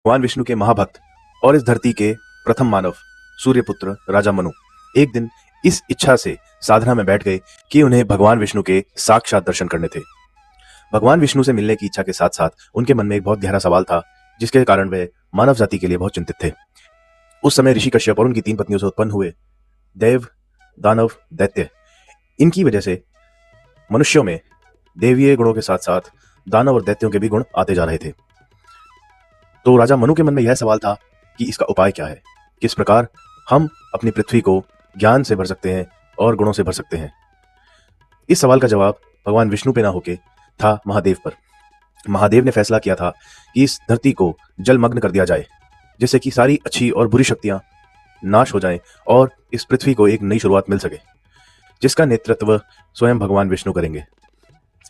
भगवान विष्णु के महाभक्त और इस धरती के प्रथम मानव सूर्यपुत्र राजा मनु एक दिन इस इच्छा से साधना में बैठ गए कि उन्हें भगवान विष्णु के साक्षात दर्शन करने थे। भगवान विष्णु से मिलने की इच्छा के साथ साथ उनके मन में एक बहुत गहरा सवाल था, जिसके कारण वे मानव जाति के लिए बहुत चिंतित थे। उस समय ऋषि कश्यप और उनकी 3 पत्नियों से उत्पन्न हुए देव, दानव, दैत्य, इनकी वजह से मनुष्यों में देवीय गुणों के साथ साथ दानव और दैत्यों के भी गुण आते जा रहे थे। तो राजा मनु के मन में यह सवाल था कि इसका उपाय क्या है, किस प्रकार हम अपनी पृथ्वी को ज्ञान से भर सकते हैं और गुणों से भर सकते हैं। इस सवाल का जवाब भगवान विष्णु पे ना होके था महादेव पर। महादेव ने फैसला किया था कि इस धरती को जलमग्न कर दिया जाए, जिससे कि सारी अच्छी और बुरी शक्तियां नाश हो जाएं और इस पृथ्वी को एक नई शुरुआत मिल सके, जिसका नेतृत्व स्वयं भगवान विष्णु करेंगे।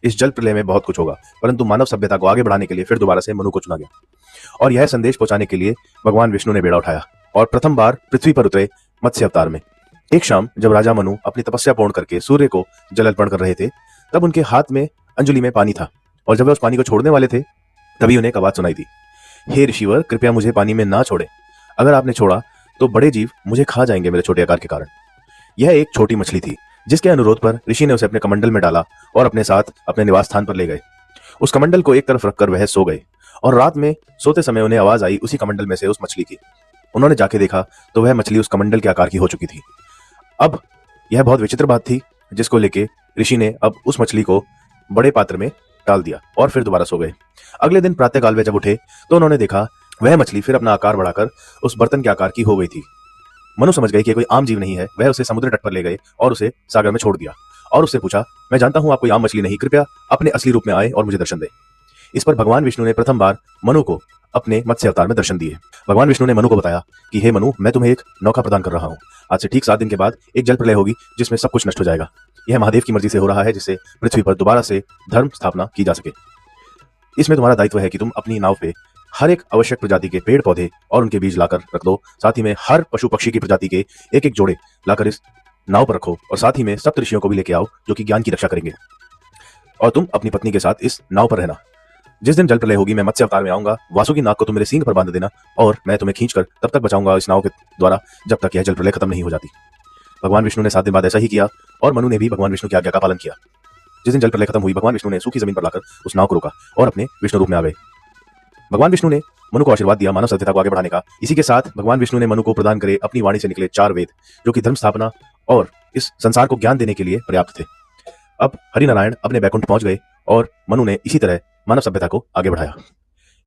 इस जल प्रलय में बहुत कुछ होगा, परंतु मानव सभ्यता को आगे बढ़ाने के लिए फिर दोबारा से मनु को चुना गया और यह संदेश पहुंचाने के लिए भगवान विष्णु ने बेड़ा उठाया और प्रथम बार पृथ्वी पर उतरे मत्स्य अवतार में। एक शाम जब राजा मनु अपनी तपस्या पूर्ण करके सूर्य को जल अर्पण कर रहे थे, तब उनके हाथ में अंजलि में पानी था और जब वे उस पानी को छोड़ने वाले थे, तभी उन्हें एक आवाज सुनाई दी, हे ऋषिवर, कृपया मुझे पानी में ना छोड़े। अगर आपने छोड़ा तो बड़े जीव मुझे खा जाएंगे मेरे छोटे आकार के कारण। यह एक छोटी मछली थी, जिसके अनुरोध पर ऋषि ने उसे अपने कमंडल में डाला और अपने साथ अपने निवास स्थान पर ले गए। उस कमंडल को एक तरफ रखकर वह सो गए और रात में सोते समय उन्हें आवाज आई उसी कमंडल में से उस मछली की। उन्होंने जाके देखा तो वह मछली उस कमंडल के आकार की हो चुकी थी। अब यह बहुत विचित्र बात थी, जिसको लेके ऋषि ने अब उस मछली को बड़े पात्र में डाल दिया और फिर दोबारा सो गए। अगले दिन प्रातःकाल वे जब उठे तो उन्होंने देखा वह मछली फिर अपना आकार बढ़ाकर उस बर्तन के आकार की हो गई थी। मनु समझ गए कि कोई आम जीव नहीं है। वह उसे समुद्र तट पर ले गए और उसे सागर में छोड़ दिया और उससे पूछा, मैं जानता हूं आप कोई आम मछली नहीं, कृपया अपने असली रूप में आए और मुझे दर्शन दे। इस पर भगवान विष्णु ने प्रथम बार मनु को अपने मत्स्य अवतार में दर्शन दिए। भगवान विष्णु ने मनु को बताया कि हे मनु, मैं तुम्हें एक नौका प्रदान कर रहा हूं। आज से ठीक 7 दिन के बाद एक जल प्रलय होगी, जिसमें सब कुछ नष्ट हो जाएगा। यह महादेव की मर्जी से हो रहा है, जिससे पृथ्वी पर दोबारा से धर्म स्थापना की जा सके। इसमें तुम्हारा दायित्व है कि तुम अपनी नाव पे हर एक आवश्यक प्रजाति के पेड़ पौधे और उनके बीज लाकर रख दो। साथ ही में हर पशु पक्षी की प्रजाति के एक एक जोड़े लाकर इस नाव पर रखो और साथ ही में सप्त ऋषियों को भी लेके आओ, जो कि ज्ञान की रक्षा करेंगे। और तुम अपनी पत्नी के साथ इस नाव पर रहना। जिस दिन जल प्रलय होगी मैं मत्स्य अवतार में आऊंगा। वासु की नाक को तुम मेरे सींग पर बांध देना और मैं तुम्हें खींचकर तब तक बचाऊंगा इस नाव के द्वारा जब तक यह जल प्रलय खत्म नहीं हो जाती। भगवान विष्णु ने 7 दिन बाद ऐसा ही किया और मनु ने भी भगवान विष्णु की आज्ञा का पालन किया। जिस दिन जल प्रलय खत्म हुई, भगवान विष्णु ने सूखी जमीन पर लाकर उस नाव को रोका और अपने विष्णु रूप में आ गए। भगवान विष्णु ने मनु को आशीर्वाद दिया मानव सभ्यता को आगे बढ़ाने का। इसी के साथ भगवान विष्णु ने मनु को प्रदान करे अपनी वाणी से निकले 4 वेद, जो कि धर्म स्थापना और इस संसार को ज्ञान देने के लिए पर्याप्त थे। अब हरिनारायण अपने बैकुंठ पहुंच गए और मनु ने इसी तरह मानव सभ्यता को आगे बढ़ाया।